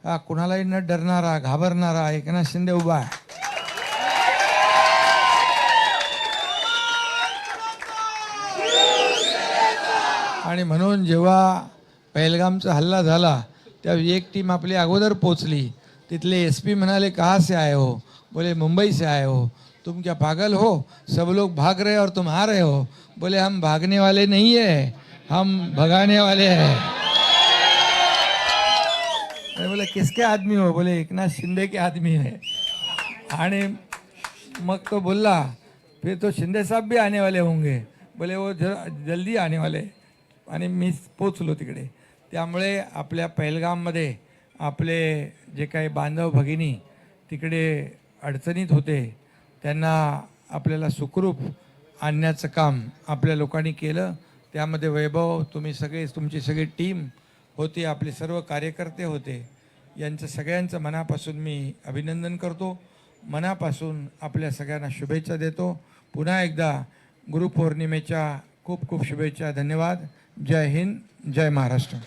हा कुणालाही न डरणारा घाबरणारा एकनाथ शिंदे उभा आहे. आणि म्हणून जेव्हा पहलगामचा हल्ला झाला तेव्हा एक टीम आपली अगोदर पोचली. तिथले एसपी म्हणाले कहाँ से आए हो? बोले मुंबई से आए हो. तुम क्या पागल हो? सब लोग भाग रहे और तुम आ रहे हो. बोले हम भागने वाले नहीं है, हम भगाने वाले हैं. बोले किसके आदमी हो? बोले एकनाथ शिंदे के आदमी है. आणि मग तो बोलला फिर तो शिंदे साहब भी आने वाले होंगे. बोले वो जल्दी आने वाले. आणि मी पोचलो तिकडे. त्यामुळे आपल्या पहलगाममध्ये आपले जे काही बांधव भगिनी तिकडे अडचणीत होते त्यांना आपल्याला सुखरूप आणण्याचं काम आपल्या लोकांनी केलं. त्यामध्ये वैभव, तुम्ही सगळे, तुमची सगळी टीम होती, आपले सर्व कार्यकर्ते होते. यांचं सगळ्यांचं मनापासून मी अभिनंदन करतो. मनापासून आपल्या सगळ्यांना शुभेच्छा देतो. पुन्हा एकदा गुरुपौर्णिमेच्या खूप खूप शुभेच्छा. धन्यवाद. जय हिंद, जय महाराष्ट्र.